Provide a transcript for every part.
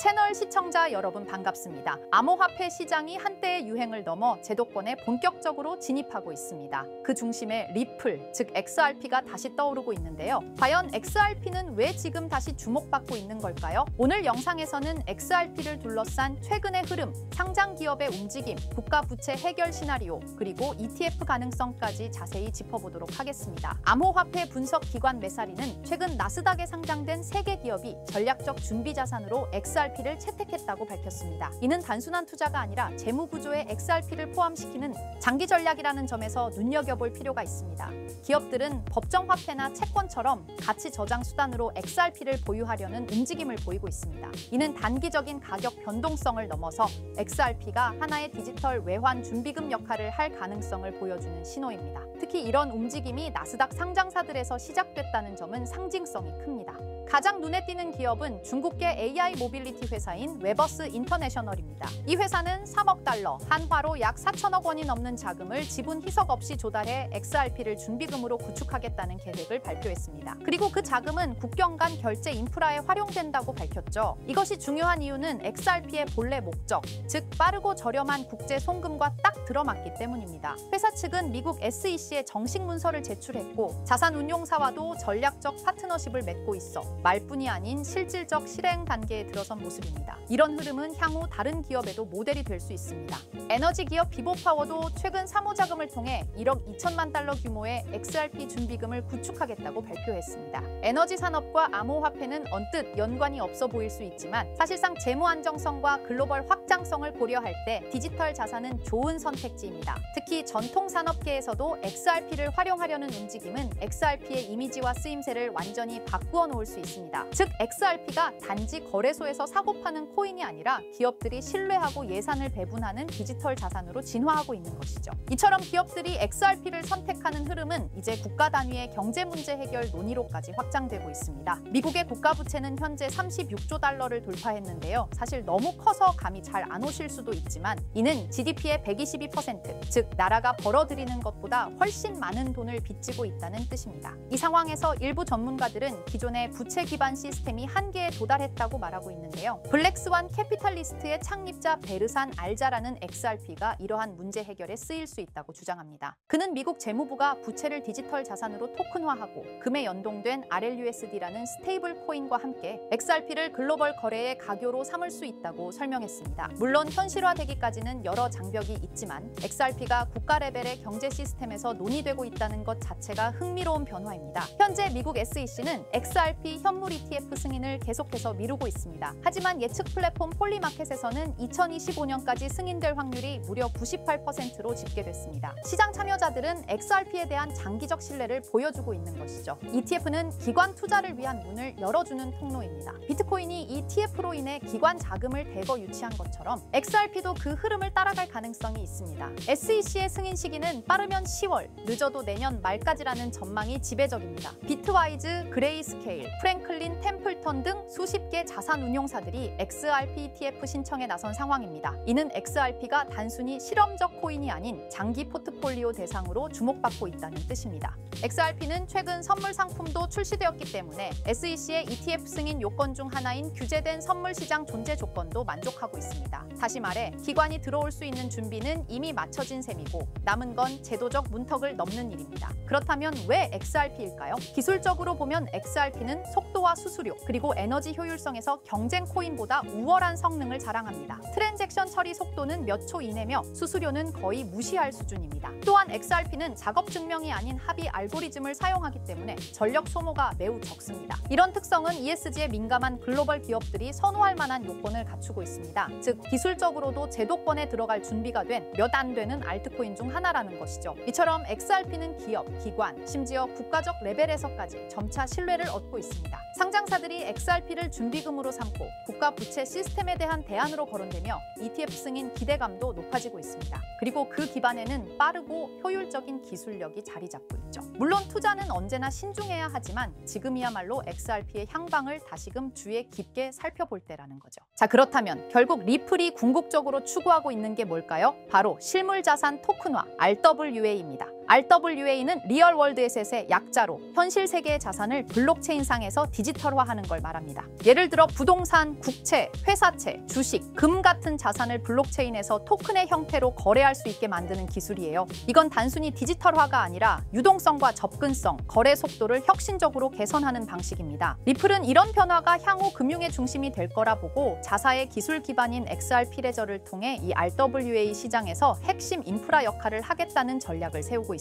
채널 시청자 여러분 반갑습니다. 암호화폐 시장이 한때의 유행을 넘어 제도권에 본격적으로 진입하고 있습니다. 그 중심에 리플, 즉 XRP가 다시 떠오르고 있는데요. 과연 XRP는 왜 지금 다시 주목받고 있는 걸까요? 오늘 영상에서는 XRP를 둘러싼 최근의 흐름, 상장 기업의 움직임, 국가 부채 해결 시나리오, 그리고 ETF 가능성까지 자세히 짚어보도록 하겠습니다. 암호화폐 분석 기관 메사리는 최근 나스닥에 상장된 3개 기업이 전략적 준비 자산으로 XRP를 채택했다고 밝혔습니다. 이는 단순한 투자가 아니라 재무 구조에 XRP를 포함시키는 장기 전략이라는 점에서 눈여겨볼 필요가 있습니다. 기업들은 법정 화폐나 채권처럼 가치 저장 수단으로 XRP를 보유하려는 움직임을 보이고 있습니다. 이는 단기적인 가격 변동성을 넘어서 XRP가 하나의 디지털 외환 준비금 역할을 할 가능성을 보여주는 신호입니다. 특히 이런 움직임이 나스닥 상장사들에서 시작됐다는 점은 상징성이 큽니다. 가장 눈에 띄는 기업은 중국계 AI 모빌리티 회사인 웨버스 인터내셔널입니다. 이 회사는 3억 달러, 한화로 약 4천억 원이 넘는 자금을 지분 희석 없이 조달해 XRP를 준비금으로 구축하겠다는 계획을 발표했습니다. 그리고 그 자금은 국경 간 결제 인프라에 활용된다고 밝혔죠. 이것이 중요한 이유는 XRP의 본래 목적, 즉 빠르고 저렴한 국제 송금과 딱 들어맞기 때문입니다. 회사 측은 미국 SEC에 정식 문서를 제출했고 자산운용사와도 전략적 파트너십을 맺고 있어 말뿐이 아닌 실질적 실행 단계에 들어선 모습입니다. 이런 흐름은 향후 다른 기업에도 모델이 될 수 있습니다. 에너지 기업 비보파워도 최근 사모자금을 통해 1억 2천만 달러 규모의 XRP 준비금을 구축하겠다고 발표했습니다. 에너지 산업과 암호화폐는 언뜻 연관이 없어 보일 수 있지만 사실상 재무 안정성과 글로벌 확장성을 고려할 때 디지털 자산은 좋은 선택지입니다. 특히 전통 산업계에서도 XRP를 활용하려는 움직임은 XRP의 이미지와 쓰임새를 완전히 바꾸어 놓을 수 있습니다. 즉 XRP가 단지 거래소에서 사고 파는 코인이 아니라 기업들이 신뢰하고 예산을 배분하는 디지털 자산으로 진화하고 있는 것이죠. 이처럼 기업들이 XRP를 선택하는 흐름은 이제 국가 단위의 경제 문제 해결 논의로까지 확장되고 있습니다. 미국의 국가 부채는 현재 36조 달러를 돌파했는데요. 사실 너무 커서 감이 잘 안 오실 수도 있지만 이는 GDP의 122%, 즉 나라가 벌어들이는 것보다 훨씬 많은 돈을 빚지고 있다는 뜻입니다. 이 상황에서 일부 전문가들은 기존의 부채 기반 시스템이 한계에 도달했다고 말하고 있는데요. 블랙스완 캐피탈리스트의 창립자 베르산 알자라는 XRP가 이러한 문제 해결에 쓰일 수 있다고 주장합니다. 그는 미국 재무부가 부채를 디지털 자산으로 토큰화하고 금에 연동된 RLUSD라는 스테이블 코인과 함께 XRP를 글로벌 거래의 가교로 삼을 수 있다고 설명했습니다. 물론 현실화되기까지는 여러 장벽이 있지만 XRP가 국가 레벨의 경제 시스템에서 논의되고 있다는 것 자체가 흥미로운 변화입니다. 현재 미국 SEC는 XRP 현물 ETF 승인을 계속해서 미루고 있습니다. 하지만 예측 플랫폼 폴리마켓에서는 2025년까지 승인될 확률이 무려 98%로 집계됐습니다. 시장 참여자들은 XRP에 대한 장기적 신뢰를 보여주고 있는 것이죠. ETF는 기관 투자를 위한 문을 열어주는 통로입니다. 비트코인이 ETF로 인해 기관 자금을 대거 유치한 것처럼 XRP도 그 흐름을 따라갈 가능성이 있습니다. SEC의 승인 시기는 빠르면 10월, 늦어도 내년 말까지라는 전망이 지배적입니다. 비트와이즈, 그레이스케일, 프랭클린 템플턴 등 수십 개 자산운용사들이 XRP ETF 신청에 나선 상황입니다. 이는 XRP가 단순히 실험적 코인이 아닌 장기 포트폴리오 대상으로 주목받고 있다는 뜻입니다. XRP는 최근 선물 상품도 출시되었기 때문에 SEC의 ETF 승인 요건 중 하나인 규제된 선물 시장 존재 조건도 만족하고 있습니다. 다시 말해 기관이 들어올 수 있는 준비는 이미 마쳐진 셈이고 남은 건 제도적 문턱을 넘는 일입니다. 그렇다면 왜 XRP일까요? 기술적으로 보면 XRP는 속도와 수수료, 그리고 에너지 효율성에서 경쟁 코인보다 우월한 성능을 자랑합니다. 트랜잭션 처리 속도는 몇 초 이내며 수수료는 거의 무시할 수준입니다. 또한 XRP는 작업 증명이 아닌 합의 알고리즘을 사용하기 때문에 전력 소모가 매우 적습니다. 이런 특성은 ESG에 민감한 글로벌 기업들이 선호할 만한 요건을 갖추고 있습니다. 즉 기술적으로도 제도권에 들어갈 준비가 된 몇 안 되는 알트코인 중 하나라는 것이죠. 이처럼 XRP는 기업, 기관, 심지어 국가적 레벨에서까지 점차 신뢰를 얻고 있습니다. 상장사들이 XRP를 준비금으로 삼고 국가 부채 시스템에 대한 대안으로 거론되며 ETF 승인 기대감도 높아지고 있습니다. 그리고 그 기반에는 빠르고 효율적인 기술력이 자리 잡고 있죠. 물론 투자는 언제나 신중해야 하지만 지금이야말로 XRP의 향방을 다시금 주의 깊게 살펴볼 때라는 거죠. 자, 그렇다면 결국 리플이 궁극적으로 추구하고 있는 게 뭘까요? 바로 실물자산 토큰화, RWA입니다. RWA는 리얼 월드 에셋의 약자로 현실 세계의 자산을 블록체인상에서 디지털화하는 걸 말합니다. 예를 들어 부동산, 국채, 회사채, 주식, 금 같은 자산을 블록체인에서 토큰의 형태로 거래할 수 있게 만드는 기술이에요. 이건 단순히 디지털화가 아니라 유동성과 접근성, 거래 속도를 혁신적으로 개선하는 방식입니다. 리플은 이런 변화가 향후 금융의 중심이 될 거라 보고 자사의 기술 기반인 XRP 레저를 통해 이 RWA 시장에서 핵심 인프라 역할을 하겠다는 전략을 세우고 있습니다.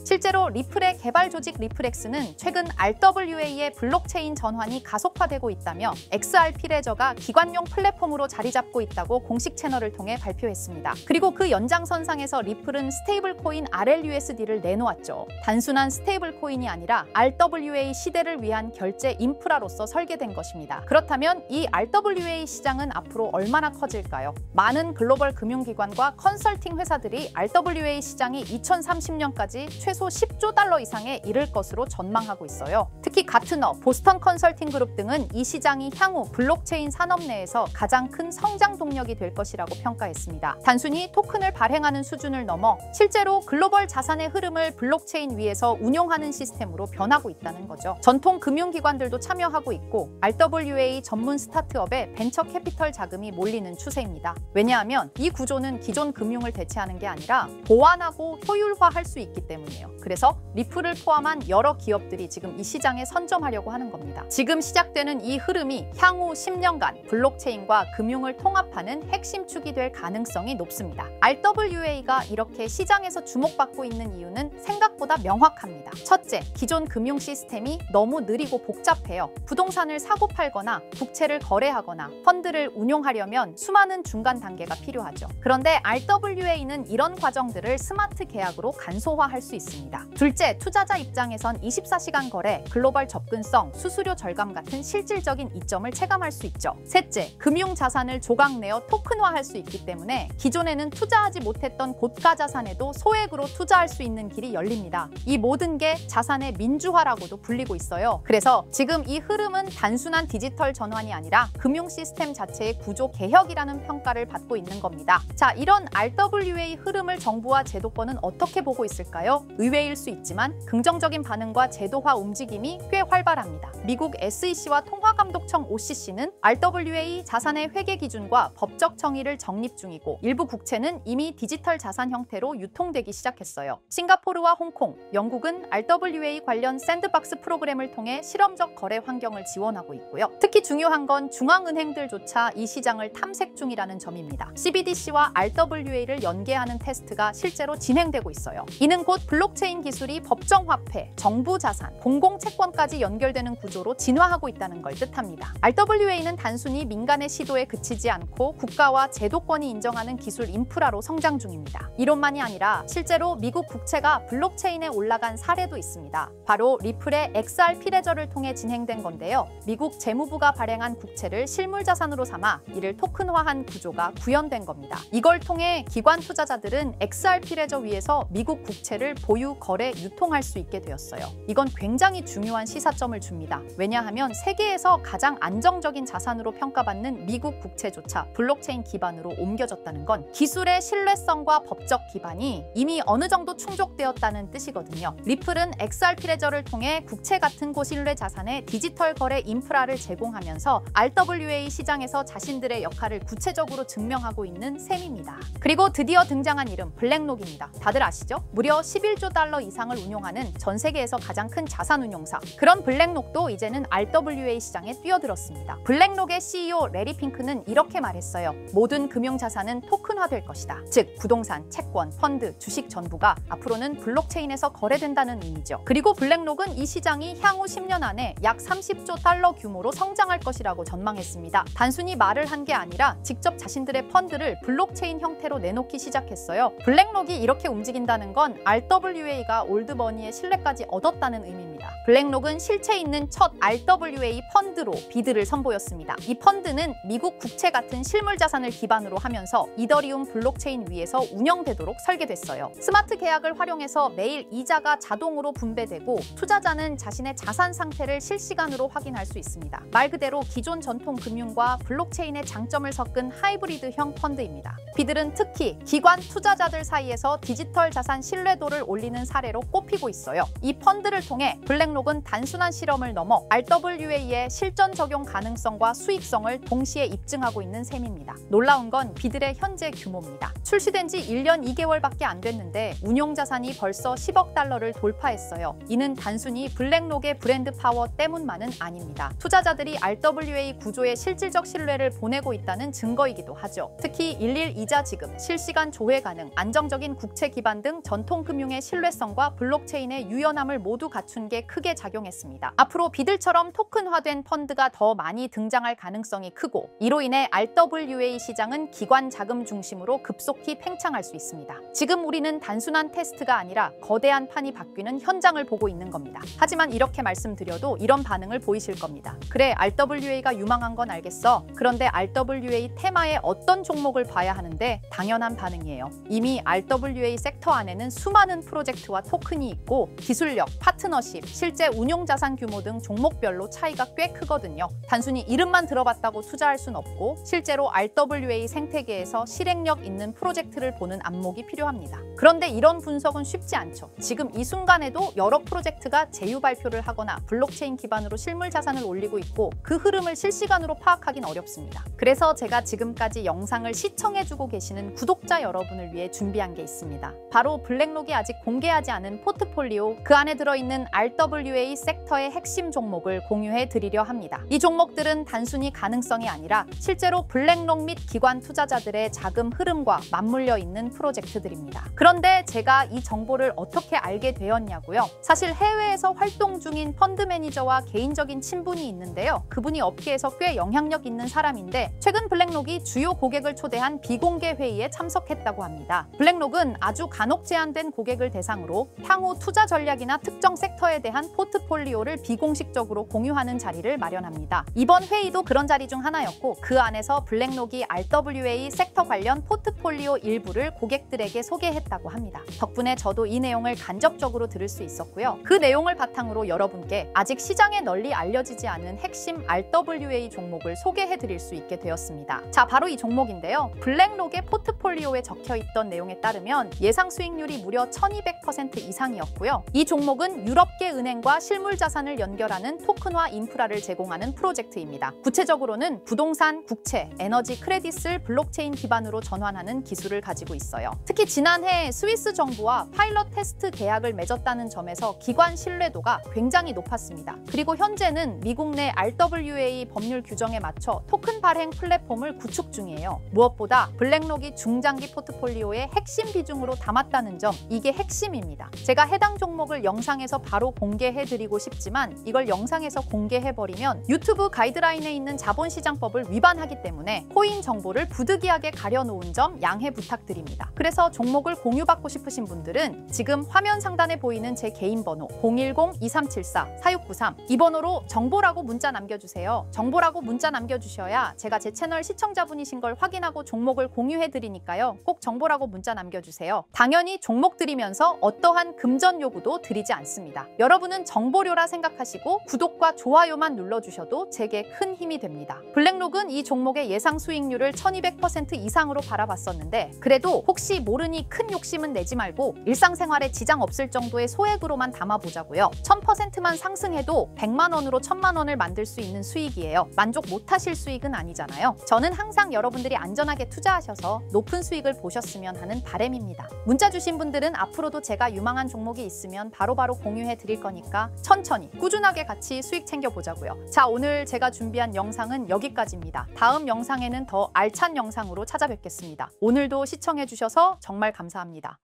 실제로 리플의 개발 조직 리플엑스는 최근 RWA의 블록체인 전환이 가속화되고 있다며 XRP 레저가 기관용 플랫폼으로 자리 잡고 있다고 공식 채널을 통해 발표했습니다. 그리고 그 연장선상에서 리플은 스테이블 코인 RLUSD를 내놓았죠. 단순한 스테이블 코인이 아니라 RWA 시대를 위한 결제 인프라로서 설계된 것입니다. 그렇다면 이 RWA 시장은 앞으로 얼마나 커질까요? 많은 글로벌 금융기관과 컨설팅 회사들이 RWA 시장이 2030년까지 최소 10조 달러 이상에 이를 것으로 전망하고 있어요. 특히 가트너, 보스턴 컨설팅 그룹 등은 이 시장이 향후 블록체인 산업 내에서 가장 큰 성장 동력이 될 것이라고 평가했습니다. 단순히 토큰을 발행하는 수준을 넘어 실제로 글로벌 자산의 흐름을 블록체인 위에서 운용하는 시스템으로 변하고 있다는 거죠. 전통 금융기관들도 참여하고 있고 RWA 전문 스타트업에 벤처 캐피털 자금이 몰리는 추세입니다. 왜냐하면 이 구조는 기존 금융을 대체하는 게 아니라 보완하고 효율화할 수 있기 때문이에요. 그래서 리플을 포함한 여러 기업들이 지금 이 시장에 선점하려고 하는 겁니다. 지금 시작되는 이 흐름이 향후 10년간 블록체인과 금융을 통합하는 핵심 축이 될 가능성이 높습니다. RWA가 이렇게 시장에서 주목받고 있는 이유는 생각보다 명확합니다. 첫째, 기존 금융 시스템이 너무 느리고 복잡해요. 부동산을 사고 팔거나 국채를 거래하거나 펀드를 운용하려면 수많은 중간 단계가 필요하죠. 그런데 RWA는 이런 과정들을 스마트 계약으로 간소화할 수 있습니다. 둘째, 투자자 입장에선 24시간 거래, 글로벌 접근성, 수수료 절감 같은 실질적인 이점을 체감할 수 있죠. 셋째, 금융 자산을 조각 내어 토큰화할 수 있기 때문에 기존에는 투자하지 못했던 고가 자산에도 소액으로 투자할 수 있는 길이 열립니다. 이 모든 게 자산의 민주화라고도 불리고 있어요. 그래서 지금 이 흐름은 단순한 디지털 전환이 아니라 금융 시스템 자체의 구조 개혁이라는 평가를 받고 있는 겁니다. 자, 이런 RWA 흐름을 정부와 제도권은 어떻게 보고 있을까요? 의외일 수 있지만 긍정적인 반응과 제도화 움직임이 꽤 활발합니다. 미국 SEC와 통화감독청 OCC는 RWA 자산의 회계 기준과 법적 정의를 정립 중이고 일부 국채는 이미 디지털 자산 형태로 유통되기 시작했어요. 싱가포르와 홍콩, 영국은 RWA 관련 샌드박스 프로그램을 통해 실험적 거래 환경을 지원하고 있고요. 특히 중요한 건 중앙은행들조차 이 시장을 탐색 중이라는 점입니다. CBDC와 RWA를 연계하는 테스트가 실제로 진행되고 있어요. 이는 곧 블록체인 기술이 법정화폐, 정부 자산, 공공채권까지 연결되는 구조로 진화하고 있다는 걸 뜻합니다. RWA는 단순히 민간의 시도에 그치지 않고 국가와 제도권이 인정하는 기술 인프라로 성장 중입니다. 이론만이 아니라 실제로 미국 국채가 블록체인에 올라간 사례도 있습니다. 바로 리플의 XRP 레저를 통해 진행된 건데요. 미국 재무부가 발행한 국채를 실물자산으로 삼아 이를 토큰화한 구조가 구현된 겁니다. 이걸 통해 기관 투자자들은 XRP 레저 위에서 미국 국채를 보유, 거래, 유통할 수 있게 되었어요. 이건 굉장히 중요한 시사점을 줍니다. 왜냐하면 세계에서 가장 안정적인 자산으로 평가받는 미국 국채조차 블록체인 기반으로 옮겨졌다는 건 기술의 신뢰성과 법적 기반이 이미 어느 정도 충족되었다는 뜻이거든요. 리플은 XRP 레저를 통해 국채 같은 고신뢰 자산의 디지털 거래 인프라를 제공하면서 RWA 시장에서 자신들의 역할을 구체적으로 증명하고 있는 셈입니다. 그리고 드디어 등장한 이름 블랙록입니다. 다들 아시죠? 무려 11조 달러 이상을 운용하는 전 세계에서 가장 큰 자산 운용사. 그런 블랙록도 이제는 RWA 시장에 뛰어들었습니다. 블랙록의 CEO 레리 핑크는 이렇게 말했어요. 모든 금융 자산은 토큰화될 것이다. 즉 부동산, 채권, 펀드, 주식 전부가 앞으로는 블록체인에서 거래된다는 의미죠. 그리고 블랙록은 이 시장이 향후 10년 안에 약 30조 달러 규모로 성장할 것이라고 전망했습니다. 단순히 말을 한 게 아니라 직접 자신들의 펀드를 블록체인 형태로 내놓기 시작했어요. 블랙록이 이렇게 움직인다는 건 RWA가 올드머니의 신뢰까지 얻었다는 의미입니다. 블랙록은 실체 있는 첫 RWA 펀드로 비드를 선보였습니다. 이 펀드는 미국 국채 같은 실물 자산을 기반으로 하면서 이더리움 블록체인 위에서 운영되도록 설계됐어요. 스마트 계약을 활용해서 매일 이자가 자동으로 분배되고 투자자는 자신의 자산 상태를 실시간으로 확인할 수 있습니다. 말 그대로 기존 전통 금융과 블록체인의 장점을 섞은 하이브리드형 펀드입니다. 비들은 특히 기관 투자자들 사이에서 디지털 자산 신뢰도를 올리는 증가하는 사례로 꼽히고 있어요. 이 펀드를 통해 블랙록은 단순한 실험을 넘어 RWA의 실전 적용 가능성과 수익성을 동시에 입증하고 있는 셈입니다. 놀라운 건 비들의 현재 규모입니다. 출시된 지 1년 2개월밖에 안 됐는데 운용 자산이 벌써 10억 달러를 돌파했어요. 이는 단순히 블랙록의 브랜드 파워 때문만은 아닙니다. 투자자들이 RWA 구조에 실질적 신뢰를 보내고 있다는 증거이기도 하죠. 특히 일일 이자 지급, 실시간 조회 가능, 안정적인 국채 기반 등 전통 금융의 신뢰성과 블록체인의 유연함을 모두 갖춘 게 크게 작용했습니다. 앞으로 비들처럼 토큰화된 펀드가 더 많이 등장할 가능성이 크고, 이로 인해 RWA 시장은 기관 자금 중심으로 급속히 팽창할 수 있습니다. 지금 우리는 단순한 테스트가 아니라 거대한 판이 바뀌는 현장을 보고 있는 겁니다. 하지만 이렇게 말씀드려도 이런 반응을 보이실 겁니다. 그래, RWA가 유망한 건 알겠어. 그런데 RWA 테마의 어떤 종목을 봐야 하는데? 당연한 반응이에요. 이미 RWA 섹터 안에는 수많은 프로젝트와 토큰이 있고 기술력, 파트너십, 실제 운용 자산 규모 등 종목별로 차이가 꽤 크거든요. 단순히 이름만 들어봤다고 투자할 순 없고 실제로 RWA 생태계에서 실행력 있는 프로젝트를 보는 안목이 필요합니다. 그런데 이런 분석은 쉽지 않죠. 지금 이 순간에도 여러 프로젝트가 제휴 발표를 하거나 블록체인 기반으로 실물 자산을 올리고 있고 그 흐름을 실시간으로 파악하긴 어렵습니다. 그래서 제가 지금까지 영상을 시청해주고 계시는 구독자 여러분을 위해 준비한 게 있습니다. 바로 블랙록이 아직 공개하지 않은 포트폴리오, 그 안에 들어있는 RWA 섹터의 핵심 종목을 공유해 드리려 합니다. 이 종목들은 단순히 가능성이 아니라 실제로 블랙록 및 기관 투자자들의 자금 흐름과 맞물려 있는 프로젝트들입니다. 그런데 제가 이 정보를 어떻게 알게 되었냐고요? 사실 해외에서 활동 중인 펀드 매니저와 개인적인 친분이 있는데요. 그분이 업계에서 꽤 영향력 있는 사람인데 최근 블랙록이 주요 고객을 초대한 비공개 회의에 참석했다고 합니다. 블랙록은 아주 간혹 제한된 고객을 대상으로 향후 투자 전략이나 특정 섹터에 대한 포트폴리오를 비공식적으로 공유하는 자리를 마련합니다. 이번 회의도 그런 자리 중 하나였고 그 안에서 블랙록이 RWA 섹터 관련 포트폴리오 일부를 고객들에게 소개했다고 합니다. 덕분에 저도 이 내용을 간접적으로 들을 수 있었고요. 그 내용을 바탕으로 여러분께 아직 시장에 널리 알려지지 않은 핵심 RWA 종목을 소개해드릴 수 있게 되었습니다. 자, 바로 이 종목인데요. 블랙록의 포트폴리오에 적혀있던 내용에 따르면 예상 수익률이 무려 1200% 이상이었고요. 이 종목은 유럽계 은행과 실물 자산을 연결하는 토큰화 인프라를 제공하는 프로젝트입니다. 구체적으로는 부동산, 국채, 에너지 크레딧을 블록체인 기반으로 전환하는 기술을 가지고 있어요. 특히 지난해 스위스 정부와 파일럿 테스트 계약을 맺었다는 점에서 기관 신뢰도가 굉장히 높았습니다. 그리고 현재는 미국 내 RWA 법률 규정에 맞춰 토큰 발행 플랫폼을 구축 중이에요. 무엇보다 블랙록이 중장기 포트폴리오의 핵심 비중으로 담았다는 점, 이게 핵심입니다. 제가 해당 종목을 영상에서 바로 공개해드리고 싶지만 이걸 영상에서 공개해버리면 유튜브 가이드라인에 있는 자본시장법을 위반하기 때문에 코인 정보를 부득이하게 가려놓은 점 양해 부탁드립니다. 그래서 종목을 공유받고 싶으신 분들은 지금 화면 상단에 보이는 제 개인 번호 010-2374-4693 이 번호로 정보라고 문자 남겨주세요. 정보라고 문자 남겨주셔야 제가 제 채널 시청자분이신 걸 확인하고 종목을 공유해드리니까요. 꼭 정보라고 문자 남겨주세요. 당연히 종목 드리면서 어떠한 금전 요구도 드리지 않습니다. 여러분은 정보료라 생각하시고 구독과 좋아요만 눌러주셔도 제게 큰 힘이 됩니다. 블랙록은 이 종목의 예상 수익률을 1200% 이상으로 바라봤었는데 그래도 혹시 모르니 큰 욕심은 내지 말고 일상생활에 지장 없을 정도의 소액으로만 담아보자고요. 1000%만 상승해도 100만 원으로 1000만 원을 만들 수 있는 수익이에요. 만족 못하실 수익은 아니잖아요. 저는 항상 여러분들이 안전하게 투자하셔서 높은 수익을 보셨으면 하는 바람입니다. 문자 주신 분들은 앞으로도 제가 유망한 종목이 있으면 바로바로 공유해 드릴 거니까 천천히 꾸준하게 같이 수익 챙겨보자고요. 자, 오늘 제가 준비한 영상은 여기까지입니다. 다음 영상에는 더 알찬 영상으로 찾아뵙겠습니다. 오늘도 시청해 주셔서 정말 감사합니다.